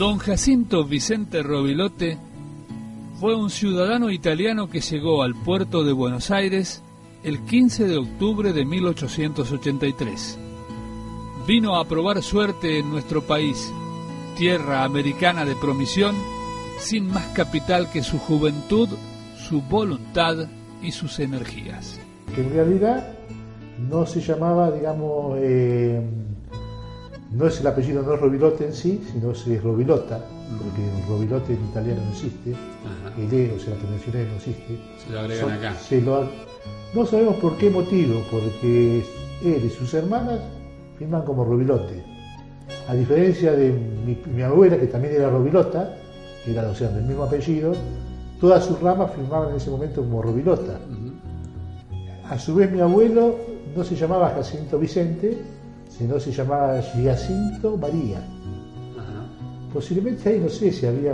Don Jacinto Vicente Rovilote fue un ciudadano italiano que llegó al puerto de Buenos Aires el 15 de octubre de 1883. Vino a probar suerte en nuestro país, tierra americana de promisión, sin más capital que su juventud, su voluntad y sus energías. Que en realidad no se llamaba, digamos, no es el apellido, no es Rovilote en sí, sino es Rovilota, porque el Rovilote en italiano no existe. Ajá. El E, o sea, la terminación E no existe. Se lo agregan acá. No sabemos por qué motivo, porque él y sus hermanas firman como Rovilote. A diferencia de mi abuela, que también era Rovilota, era, o sea, del mismo apellido, todas sus ramas firmaban en ese momento como Rovilota. Uh-huh. A su vez, mi abuelo no se llamaba Jacinto Vicente, sino se llamaba Giacinto María. Uh-huh. Posiblemente ahí no sé si había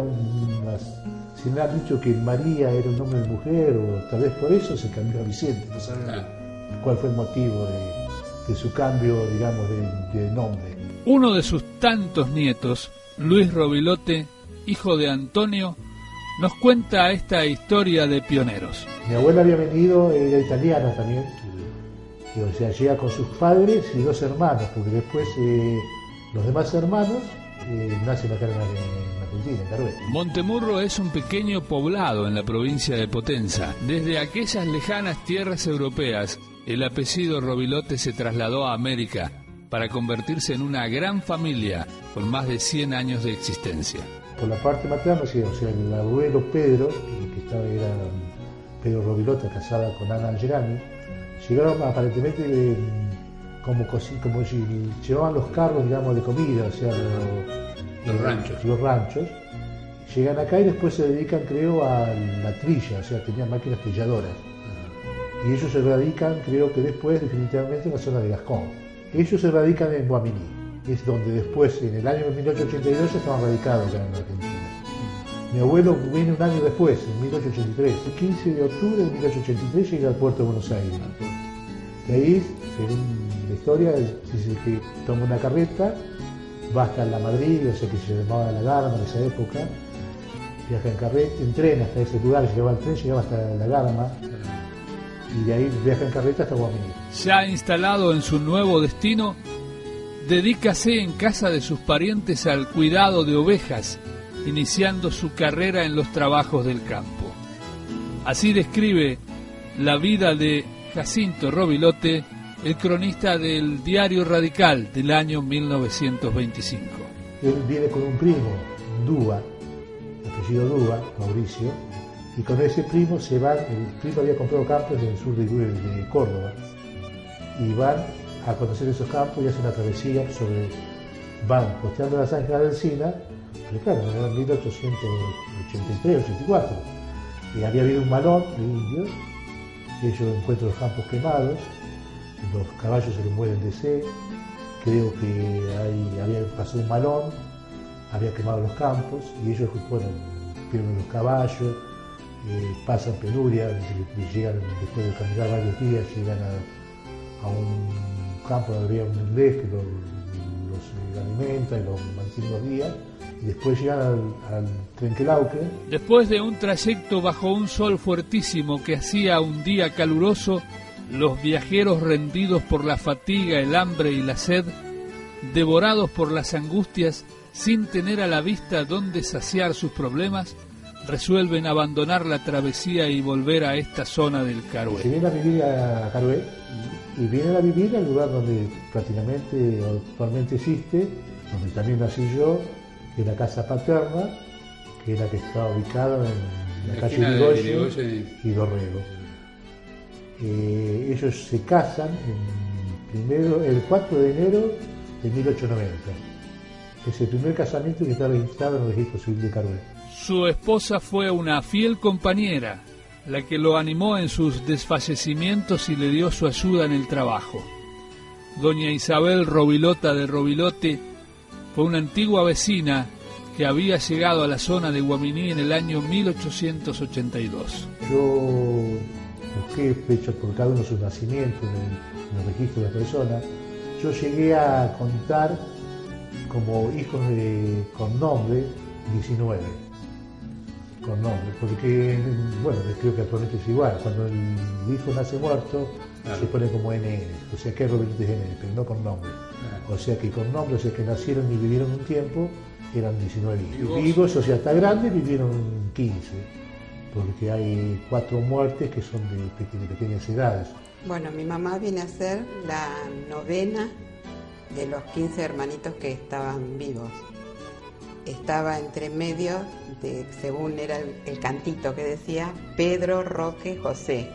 si me han dicho que María era un nombre de mujer, o tal vez por eso se cambió a Vicente. No sabemos cuál fue el motivo de su cambio, digamos, de nombre. Uno de sus tantos nietos, Luis Rovilote, hijo de Antonio, nos cuenta esta historia de pioneros. Mi abuela había venido, era italiana también, y, o sea, llega con sus padres y 2 hermanos, porque después los demás hermanos nacen acá en Argentina, en Carué. Montemurro es un pequeño poblado en la provincia de Potenza. Desde aquellas lejanas tierras europeas, el apellido Rovilote se trasladó a América para convertirse en una gran familia con más de 100 años de existencia. Por la parte materna, sí, o sea, el abuelo Pedro, era Pedro Rovilote, casada con Ana Angelani, llegaron aparentemente como si llevaban los carros, digamos, de comida, o sea, los ranchos. Llegan acá y después se dedican, creo, a la trilla, o sea, tenían máquinas trilladoras. Y ellos se radican, creo que después, definitivamente, en la zona de Gascón. Ellos se radican en Guaminí, es donde después, en el año 1882, estaban radicados acá en Argentina. Mi abuelo viene un año después, en 1883. El 15 de octubre de 1883 llega al puerto de Buenos Aires. De ahí, según la historia, dice que toma una carreta, va hasta la Madrid, o sea que se llamaba La Garma en esa época, viaja en carreta, en tren hasta ese lugar, llegaba el tren, llegaba hasta La Garma, y de ahí viaja en carreta hasta Guaminí. Ya instalado en su nuevo destino, dedícase en casa de sus parientes al cuidado de ovejas, iniciando su carrera en los trabajos del campo. Así describe la vida de Jacinto Rovilote, el cronista del Diario Radical del año 1925. Él viene con un primo, Dúa, apellido Dúa, Mauricio, y con ese primo se van. El primo había comprado campos en el sur de Córdoba, y van a conocer esos campos y hacen una travesía van costeando la zanja del Sina, pero claro, era en 1883, 84, y había habido un malón de indios, ellos encuentran los campos quemados, los caballos se les mueren de sed, creo que había pasado un malón, había quemado los campos, y ellos pierden los caballos, pasan penuria, llegan, después de caminar varios días, llegan a un campo donde había un inglés que los alimenta y los mantiene unos días, y después llegan al Trenquelauque. Después de un trayecto bajo un sol fuertísimo que hacía un día caluroso, los viajeros, rendidos por la fatiga, el hambre y la sed, devorados por las angustias, sin tener a la vista dónde saciar sus problemas, resuelven abandonar la travesía y volver a esta zona del Carué. Se vienen a vivir a Carué, y vienen a vivir al lugar donde prácticamente actualmente existe, donde también nací yo, que es la casa paterna, que es la que está ubicada en la calle Irigoyen y Dorrego. Ellos se casan el 4 de enero de 1890. Es el primer casamiento que está registrado en el registro civil de Carué. Su esposa fue una fiel compañera, la que lo animó en sus desfallecimientos y le dio su ayuda en el trabajo. Doña Isabel Rovilota de Rovilote fue una antigua vecina que había llegado a la zona de Guaminí en el año 1882. Yo busqué fechas por cada uno de sus nacimientos en el registro de la persona. Yo llegué a contar como hijos con nombre 19, con nombre, porque, bueno, creo que actualmente es igual, cuando el hijo nace muerto, claro, se pone como NN, o sea que es Robilote es NN, pero no con nombre. Claro. O sea que con nombre, o sea que nacieron y vivieron un tiempo, eran 19 hijos. Vivos, o sea, hasta grandes vivieron 15, porque hay 4 muertes que son de pequeñas edades. Bueno, mi mamá viene a ser la novena de los 15 hermanitos que estaban vivos. Estaba entre medio de, según era el cantito que decía, Pedro, Roque, José.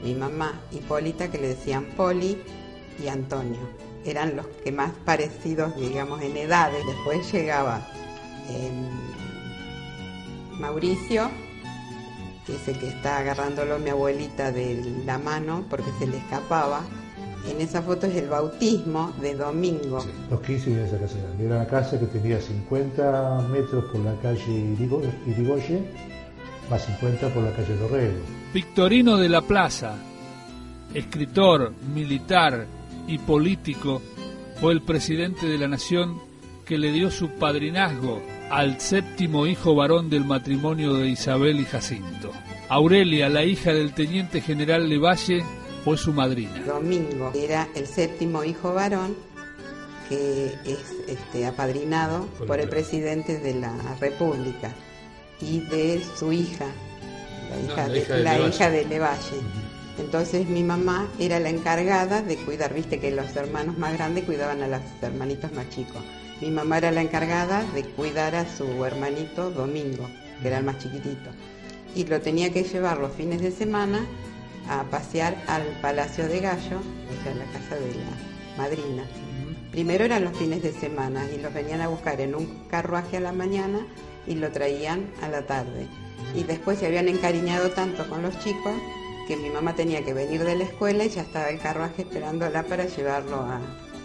Mi mamá, Hipólita, que le decían Poli, y Antonio. Eran los que más parecidos, digamos, en edades. Después llegaba Mauricio, que es el que está agarrándolo mi abuelita de la mano porque se le escapaba. En esa foto es el bautismo de Domingo. Sí, los 15 vivían en esa casa grande. Era una casa que tenía 50 metros por la calle Irigoyen, más 50 por la calle Dorrego. Victorino de la Plaza, escritor, militar y político, fue el presidente de la nación que le dio su padrinazgo al 7º hijo varón del matrimonio de Isabel y Jacinto. Aurelia, la hija del teniente general Levalle, fue su madrina. Domingo era el 7º hijo varón que es apadrinado por el presidente de la República y de su hija, la hija de Levalle. Entonces mi mamá era la encargada de cuidar, viste que los hermanos más grandes cuidaban a los hermanitos más chicos. Mi mamá era la encargada de cuidar a su hermanito Domingo, que era el más chiquitito, y lo tenía que llevar los fines de semana a pasear al Palacio de Gallo, o sea, la casa de la madrina. Primero eran los fines de semana y los venían a buscar en un carruaje a la mañana y lo traían a la tarde. Y después se habían encariñado tanto con los chicos que mi mamá tenía que venir de la escuela y ya estaba el carruaje esperándola para llevarlo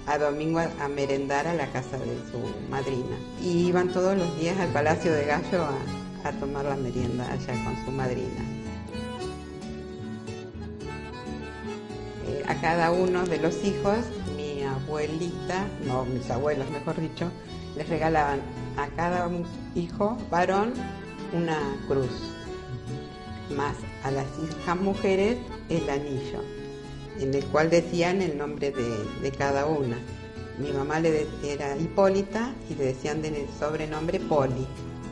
a Domingo a merendar a la casa de su madrina. Y iban todos los días al Palacio de Gallo a tomar la merienda allá con su madrina. A cada uno de los hijos, mi abuelita, no, mis abuelos mejor dicho, les regalaban a cada hijo varón una cruz, más a las hijas mujeres el anillo, en el cual decían el nombre de cada una. Mi mamá era Hipólita y le decían de sobrenombre Poli,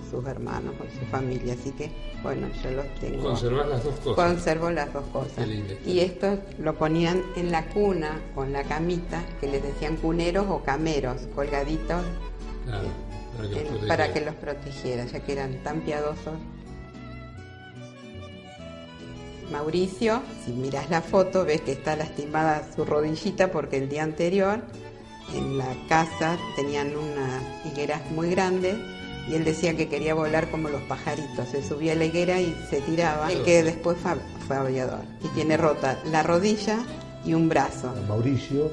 sus hermanos, con su familia, así que bueno, yo los tengo. ¿Conservas las dos cosas? Conservo las dos cosas. Y esto lo ponían en la cuna, con la camita, que les decían cuneros o cameros, colgaditos, para que los protegiera, ya que eran tan piadosos. Mauricio, si miras la foto, ves que está lastimada su rodillita porque el día anterior en la casa tenían unas higueras muy grandes y él decía que quería volar como los pajaritos, se subía a la higuera y se tiraba, el que después fue aviador y tiene rota la rodilla y un brazo. Mauricio,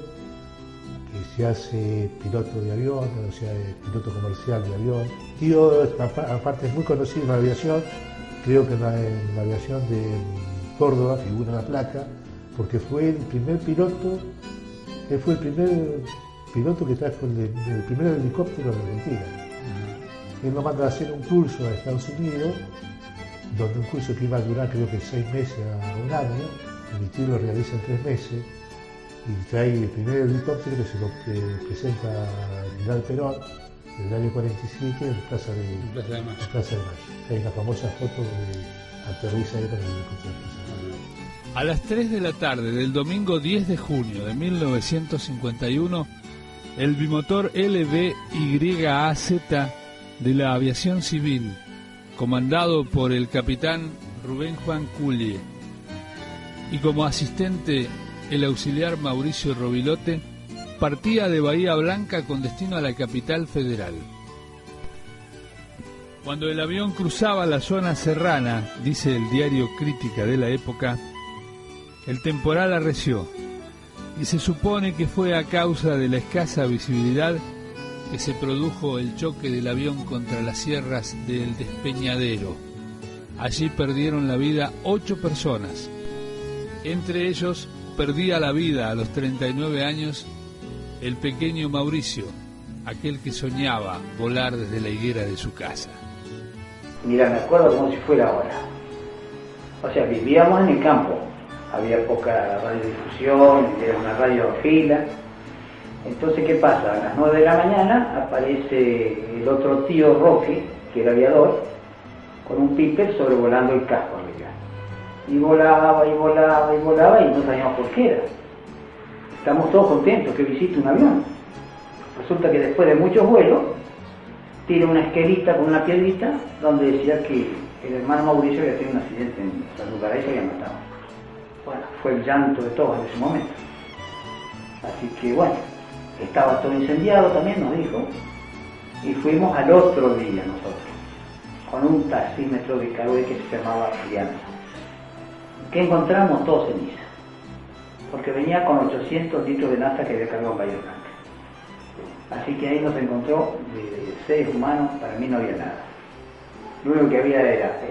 que se hace piloto de avión, o sea, piloto comercial de avión. Tío, aparte es muy conocido en la aviación, creo que en la aviación de Córdoba figura la placa, porque fue el primer piloto, él fue el primer piloto que trajo el primer helicóptero de Argentina. Él lo manda a hacer un curso a Estados Unidos, donde un curso que iba a durar creo que 6 meses a un año, y mi tío lo realiza en 3 meses, y trae el primer helicóptero que se lo presenta al general Perón, en el año 47, en Plaza de Mayo. Hay una famosa foto de aterriza ahí con el helicóptero de Plaza de Mayo. A las 3 de la tarde del domingo 10 de junio de 1951, el bimotor LV-YAZ de la aviación civil, comandado por el capitán Rubén Juan Cully, y como asistente el auxiliar Mauricio Robilote, partía de Bahía Blanca con destino a la capital federal. Cuando el avión cruzaba la zona serrana, dice el diario Crítica de la época, el temporal arreció, y se supone que fue a causa de la escasa visibilidad que se produjo el choque del avión contra las sierras del Despeñadero. Allí perdieron la vida 8 personas. Entre ellos, perdía la vida a los 39 años el pequeño Mauricio, aquel que soñaba volar desde la higuera de su casa. Mira, me acuerdo como si fuera ahora. O sea, vivíamos en el campo, había poca radiodifusión, era una radio a fila. Entonces, ¿qué pasa? A las 9 de la mañana aparece el otro tío Roque, que era aviador, con un piper sobrevolando el casco arriba. Y volaba, y volaba, y volaba, y no sabíamos por qué era. Estamos todos contentos que visite un avión. Resulta que después de muchos vuelos, tira una esquelita con una piedrita, donde decía que el hermano Mauricio había tenido un accidente en San Lugar y se había matado. Bueno, fue el llanto de todos en ese momento. Así que bueno, estaba todo incendiado también, nos dijo, y fuimos al otro día nosotros, con un taxímetro de Carué que se llamaba Alianza. ¿Qué encontramos? Todo ceniza, porque venía con 800 litros de nafta que había cargado en Bahía Blanca. Así que ahí nos encontró de seres humanos, para mí no había nada. Lo único que había era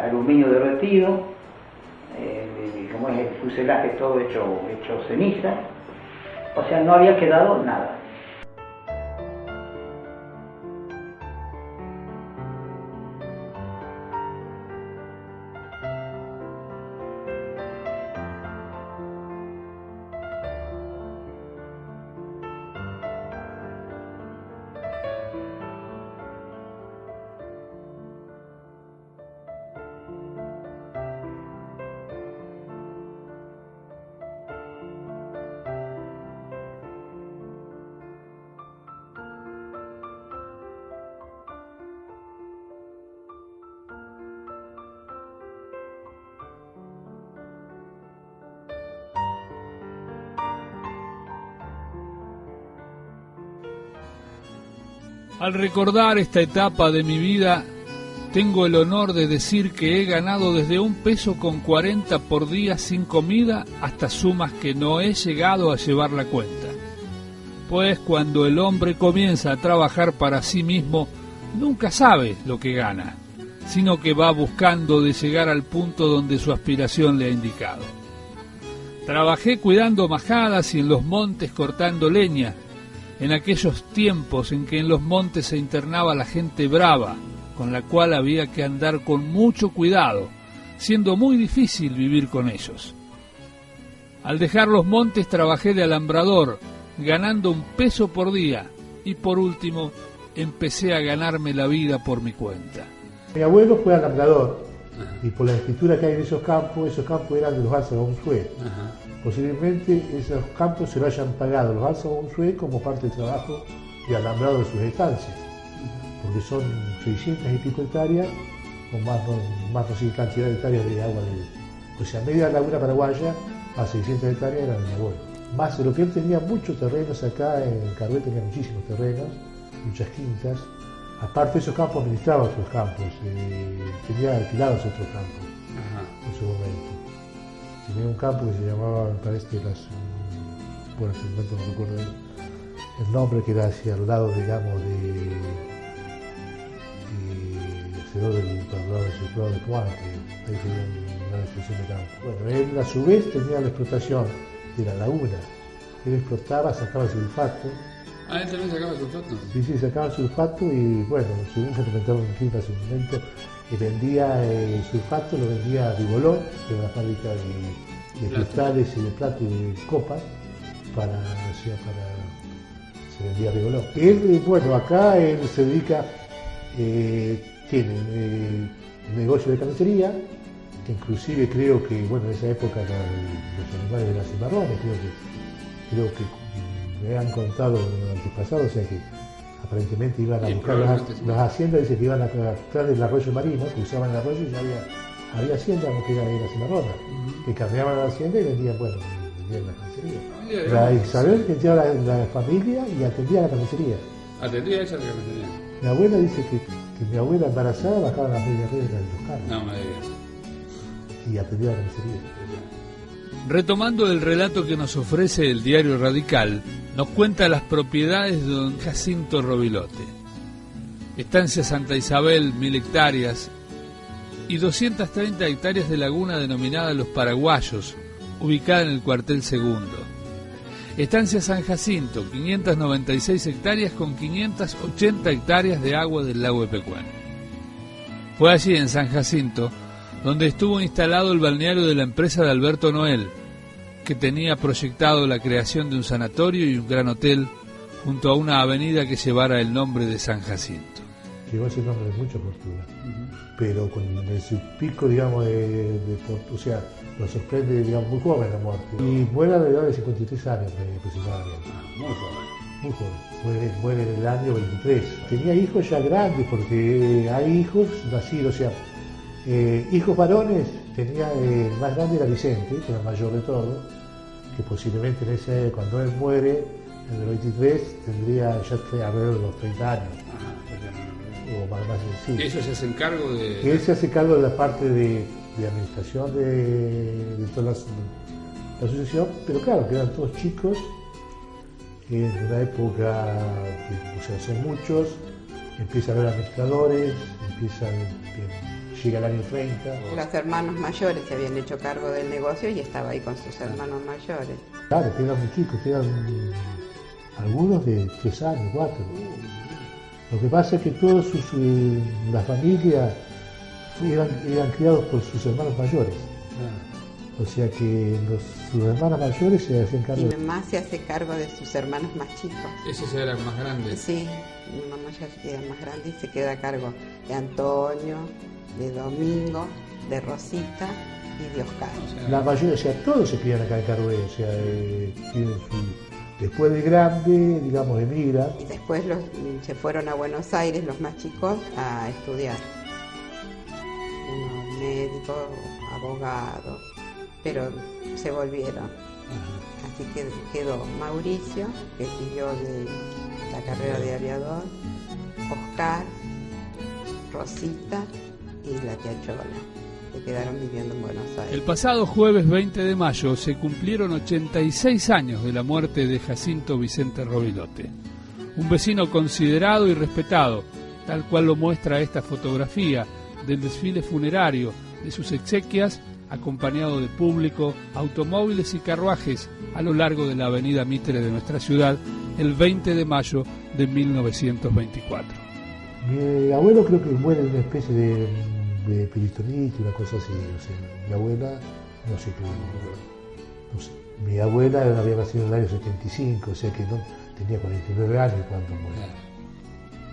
aluminio derretido, como es el fuselaje todo hecho ceniza, o sea, no había quedado nada. Al recordar esta etapa de mi vida, tengo el honor de decir que he ganado desde $1.40 por día sin comida hasta sumas que no he llegado a llevar la cuenta. Pues cuando el hombre comienza a trabajar para sí mismo, nunca sabe lo que gana, sino que va buscando de llegar al punto donde su aspiración le ha indicado. Trabajé cuidando majadas y en los montes cortando leña, en aquellos tiempos en que en los montes se internaba la gente brava, con la cual había que andar con mucho cuidado, siendo muy difícil vivir con ellos. Al dejar los montes trabajé de alambrador, ganando $1 por día, y por último empecé a ganarme la vida por mi cuenta. Mi abuelo fue alambrador, y por la escritura que hay en esos campos eran de los Alza Gonzue. Posiblemente esos campos se lo hayan pagado los Alza Gonzue como parte del trabajo de alambrado de sus estancias, porque son 600 y pico hectáreas, con más no sé cantidad de hectáreas de agua. O sea, media laguna paraguaya, más 600 hectáreas eran de mi abuelo. Más de lo que él tenía muchos terrenos acá, en Carué tenía muchísimos terrenos, muchas quintas. Aparte de esos campos, administraba otros campos, tenía alquilados otros campos en su momento. Tenía un campo que se llamaba, me parece, bueno, en ese momento no recuerdo el nombre, que era hacia el lado, digamos, del circulador de Juan, que ahí tenía una extensión de campo. Bueno, él a su vez tenía la explotación de la laguna. Él explotaba, sacaba el sulfato. Ah, él también sacaba sulfato. Sí, sacaba el sulfato y bueno, según se comentaba en clima hace un momento, vendía el sulfato, lo vendía a Vigoló, que era una fábrica de cristales y de plata y de copas, se vendía a Vigoló. Él, bueno, acá él se dedica, tiene un negocio de carnicería, que inclusive creo que, bueno, en esa época los animales de las cimarrones, creo que me han contado los antepasados, o sea que aparentemente iban a buscar las haciendas, dice que iban a atrás del arroyo marino, cruzaban el arroyo y ya había haciendas que era de la cimarrona, que cambiaban la hacienda y vendían la carnicería. La Isabel vendía la familia y atendía la carnicería. ¿Atendía ella la carnicería? Mi abuela dice que mi abuela embarazada bajaba las medias redes de los carros. No me digas. Y atendía la carnicería. Retomando el relato que nos ofrece el diario Radical, nos cuenta las propiedades de don Jacinto Rovilote. Estancia Santa Isabel, 1000 hectáreas, y 230 hectáreas de laguna denominada Los Paraguayos, ubicada en el cuartel segundo. Estancia San Jacinto, 596 hectáreas con 580 hectáreas de agua del lago de Pecuén. Fue allí, en San Jacinto, donde estuvo instalado el balneario de la empresa de Alberto Noel, que tenía proyectado la creación de un sanatorio y un gran hotel junto a una avenida que llevara el nombre de San Jacinto. Llegó ese nombre de mucha fortuna, pero con su pico, digamos, o sea, lo sorprende, digamos, muy joven la muerte. Y muere a la edad de 53 años aproximadamente. Muy joven. Muy joven, muere en el año 23. Tenía hijos ya grandes, porque hay hijos nacidos, o sea, hijos varones. Tenía el más grande era Vicente, que era el mayor de todos, que posiblemente cuando él muere, en el 23, tendría ya alrededor de los 30 años. O más sencillo. ¿Ellos se hacen cargo de...? Y él se hace cargo de la parte de administración de toda la asociación, pero claro, que eran todos chicos, en una época, o sea, son muchos, empieza a haber administradores, llega el año 30. Los hermanos mayores se habían hecho cargo del negocio y estaba ahí con sus hermanos mayores. Claro, que eran muy chicos, que eran algunos de 3 años, 4. Lo que pasa es que todos la familia eran criados por sus hermanos mayores. O sea que sus hermanos mayores se hacían cargo. Y mi mamá se hace cargo de sus hermanos más chicos. ¿Esos ya eran más grandes? Sí, mi mamá ya era más grande y se queda a cargo de Antonio, de Domingo, de Rosita y de Oscar. La mayoría, o sea, todos se quedan acá a cargo de él. O sea, tienen después de grande, digamos, emigran. Y después se fueron a Buenos Aires, los más chicos, a estudiar. Unos médicos, abogados, pero se volvieron. Así que quedó Mauricio, que siguió de la carrera de aviador, Oscar, Rosita y la tía Chola, que quedaron viviendo en Buenos Aires. El pasado jueves 20 de mayo se cumplieron 86 años de la muerte de Jacinto Vicente Rovilote, un vecino considerado y respetado, tal cual lo muestra esta fotografía del desfile funerario de sus exequias, acompañado de público, automóviles y carruajes a lo largo de la avenida Mitre de nuestra ciudad, el 20 de mayo de 1924. Mi abuelo creo que muere de una especie de peritonitis, una cosa así. O sea, mi abuela, no sé qué, no sé. Mi abuela había nacido en el año 75, o sea que no tenía 49 años cuando murió.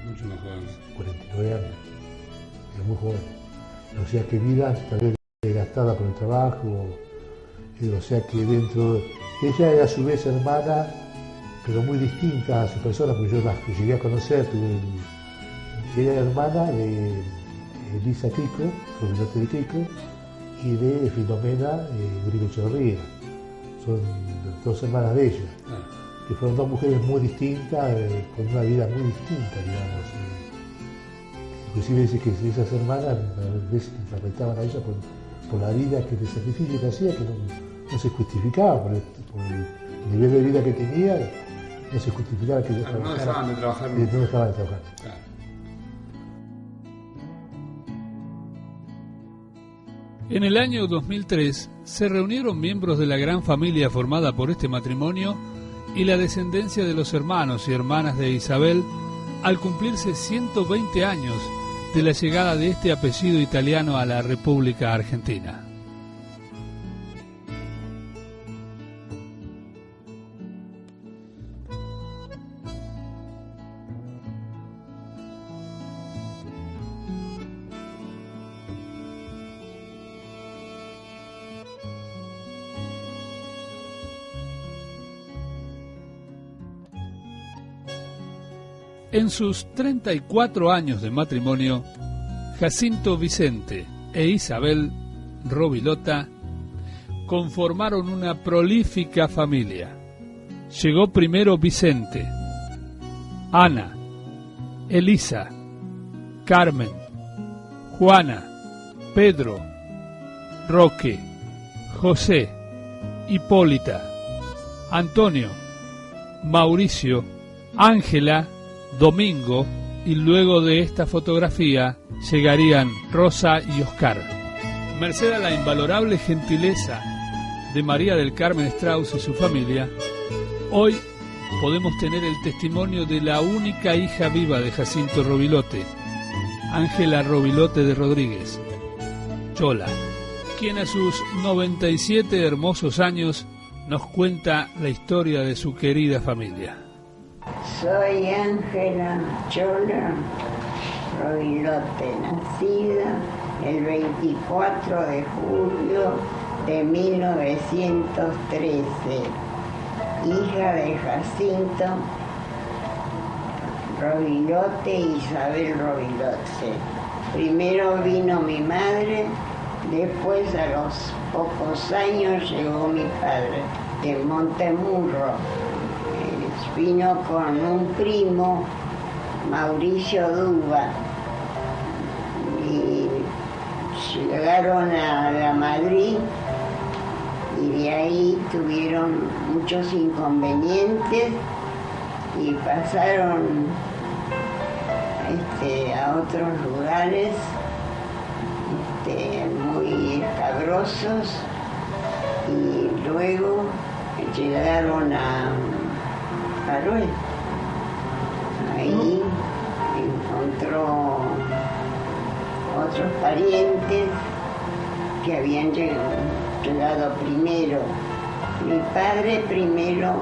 Mucho más joven. 49 años, era muy joven. O sea que vida tal vez gastada por el trabajo, o sea que ella era a su vez hermana, pero muy distinta a su persona, porque yo la llegué a conocer, ella era hermana de Elisa Crico, Rovilote de Crico, y de Filomena Uribe Echeverría. Son 2 hermanas de ella, que fueron 2 mujeres muy distintas, con una vida muy distinta, digamos. Inclusive dice que esas hermanas a veces interpretaban a ella por la vida, el sacrificio que hacía, que no se justificaba por el nivel de vida que tenía, no se justificaba que ella no dejaban de trabajar. No dejaban de trabajar. Claro. En el año 2003 se reunieron miembros de la gran familia formada por este matrimonio y la descendencia de los hermanos y hermanas de Isabel al cumplirse 120 años de la llegada de este apellido italiano a la República Argentina. En sus 34 años de matrimonio, Jacinto Vicente e Isabel Rovilota conformaron una prolífica familia. Llegó primero Vicente, Ana, Elisa, Carmen, Juana, Pedro, Roque, José, Hipólita, Antonio, Mauricio, Ángela, Domingo, y luego de esta fotografía llegarían Rosa y Oscar. Merced a la invalorable gentileza de María del Carmen Strauss y su familia, hoy podemos tener el testimonio de la única hija viva de Jacinto Rovilote, Ángela Rovilote de Rodríguez, Chola, quien a sus 97 hermosos años nos cuenta la historia de su querida familia. Soy Ángela Chola Rovilote, nacida el 24 de julio de 1913, hija de Jacinto Rovilote e Isabel Rovilote. Primero vino mi madre, después a los pocos años llegó mi padre de Montemurro. Vino con un primo, Mauricio Duba, y llegaron a Madrid y de ahí tuvieron muchos inconvenientes y pasaron a otros lugares muy escabrosos, y luego llegaron a Carué. Ahí encontró otros parientes que habían llegado primero. Mi padre primero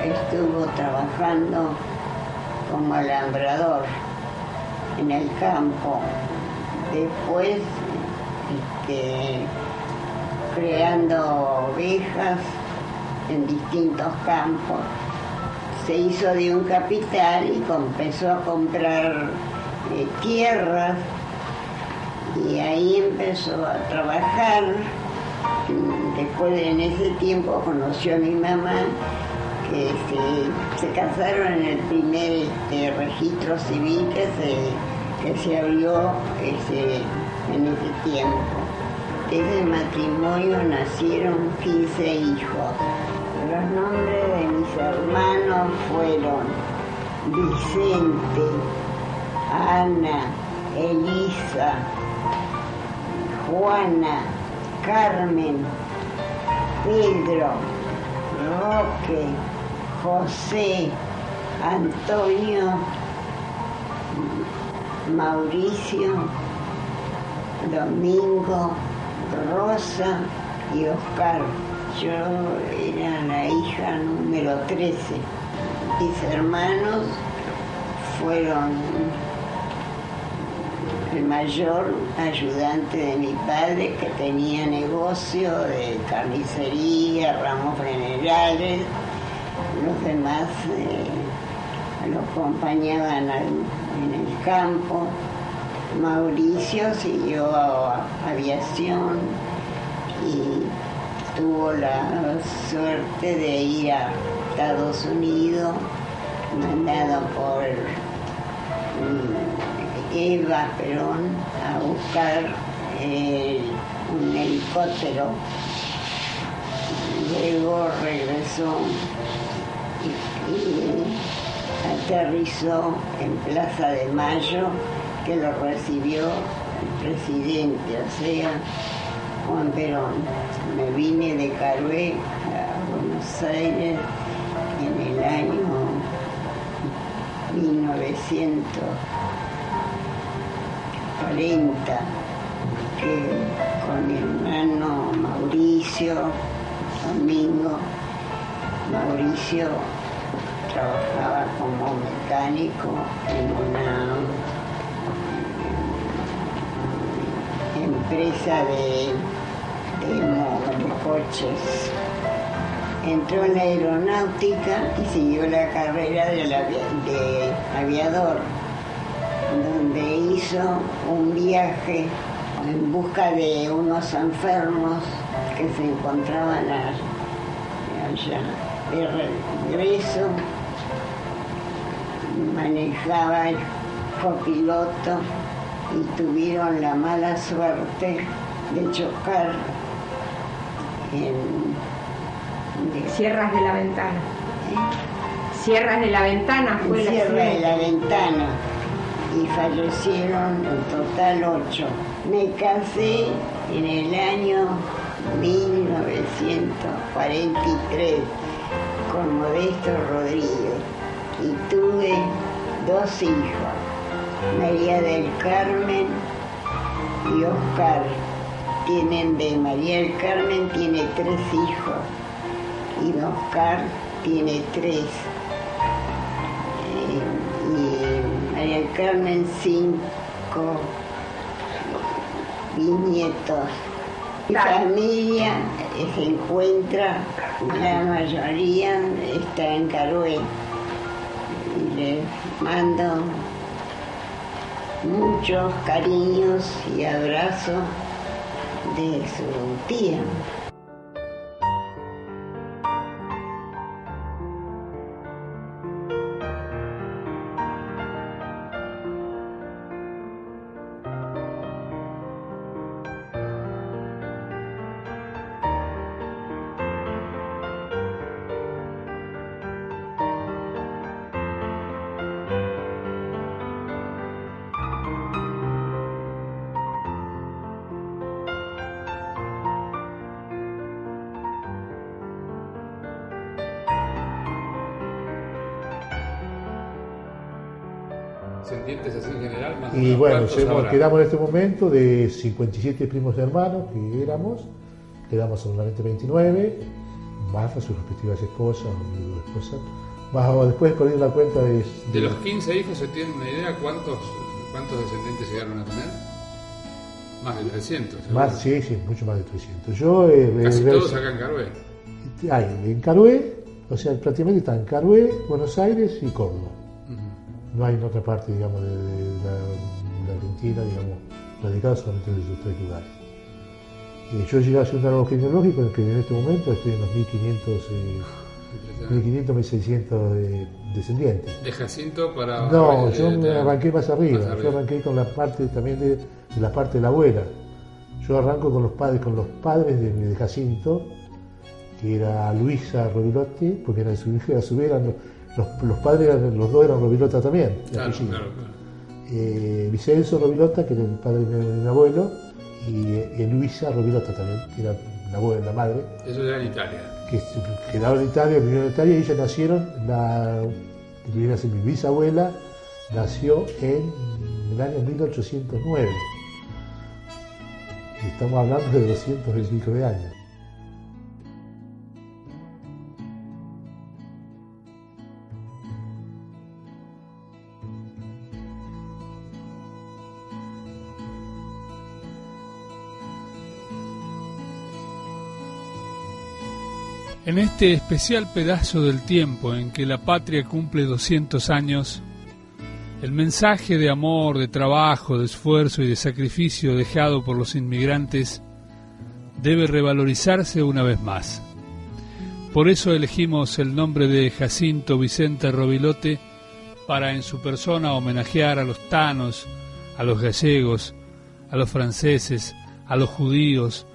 estuvo trabajando como alambrador en el campo, después creando ovejas en distintos campos. Se hizo de un capital y empezó a comprar tierras, y ahí empezó a trabajar. Después, en ese tiempo, conoció a mi mamá, que se casaron en el primer registro civil que se abrió en ese tiempo. De ese matrimonio nacieron 15 hijos. Los nombres de mis hermanos fueron Vicente, Ana, Elisa, Juana, Carmen, Pedro, Roque, José, Antonio, Mauricio, Domingo, Rosa y Oscar. Yo era la hija número 13. Mis hermanos fueron el mayor ayudante de mi padre, que tenía negocio de carnicería, ramos generales. Los demás lo acompañaban en el campo. Mauricio siguió aviación y tuvo la suerte de ir a Estados Unidos, mandado por Eva Perón a buscar un helicóptero. Luego regresó y aterrizó en Plaza de Mayo, que lo recibió el presidente, o sea, Juan Perón. Me vine de Carué a Buenos Aires en el año 1940, que con mi hermano Mauricio, Domingo. Mauricio trabajaba como mecánico en una empresa de coches. Entró en la aeronáutica y siguió la carrera de aviador, donde hizo un viaje en busca de unos enfermos que se encontraban allá. De regreso manejaba el copiloto y tuvieron la mala suerte de chocar en Sierras de la Ventana. Sierras de la Ventana fue la Sierra de la Ventana, y fallecieron en total 8. Me casé en el año 1943 con Modesto Rodríguez y tuve 2 hijos, María del Carmen y Oscar. De María del Carmen tiene 3 hijos y de Oscar tiene 3. Y María del Carmen 5 bisnietos. Mi familia se encuentra, la mayoría está en Carué. Y les mando muchos cariños y abrazos de su tía. ¿Descendientes así en general? Más Y bueno, quedamos en este momento de 57 primos hermanos que éramos, quedamos solamente 29, más a sus respectivas esposas o esposas. Más después corriendo la cuenta de los 15 hijos, ¿se tiene una idea cuántos descendientes llegaron a tener? Más de 300. Más, sí, mucho más de 300. Casi todos acá en Carué. En Carué, o sea, prácticamente están en Carué, Buenos Aires y Córdoba. No hay en otra parte, digamos, de la Argentina, digamos, radicados solamente en esos 3 lugares. Yo llegué a hacer un árbol genealógico en el que en este momento estoy en los 1500, 1600 descendientes. ¿De Jacinto para...? No, yo me arranqué más arriba. Yo arranqué con la parte también de la parte de la abuela. Yo arranco con los padres de Jacinto, que era Luisa Rovilotti, porque era su hija, a su vez eran los padres, los dos eran Rovilota también. Claro. Vicenzo Rovilota, que era el padre de mi abuelo, y Luisa Rovilota también, que era la madre. Eso era en Italia. Que quedaron en Italia, vivieron en Italia, y ellas nacieron, mi bisabuela nació en el año 1809. Y estamos hablando de 200 y pico de años. En este especial pedazo del tiempo en que la patria cumple 200 años, el mensaje de amor, de trabajo, de esfuerzo y de sacrificio dejado por los inmigrantes debe revalorizarse una vez más. Por eso elegimos el nombre de Jacinto Vicente Rovilote para en su persona homenajear a los tanos, a los gallegos, a los franceses, a los judíos,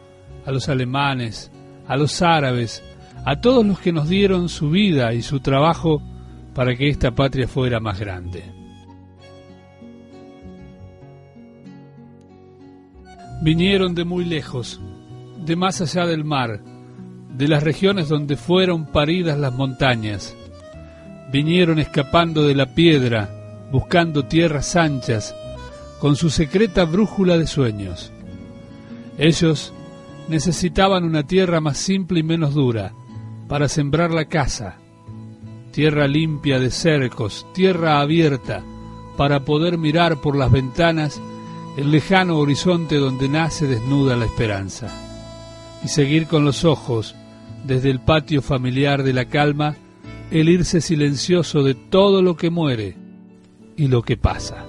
a los alemanes, a los árabes, a todos los que nos dieron su vida y su trabajo para que esta patria fuera más grande. Vinieron de muy lejos, de más allá del mar, de las regiones donde fueron paridas las montañas. Vinieron escapando de la piedra, buscando tierras anchas, con su secreta brújula de sueños. Ellos necesitaban una tierra más simple y menos dura, para sembrar la casa, tierra limpia de cercos, tierra abierta, para poder mirar por las ventanas el lejano horizonte donde nace desnuda la esperanza, y seguir con los ojos, desde el patio familiar de la calma, el irse silencioso de todo lo que muere y lo que pasa.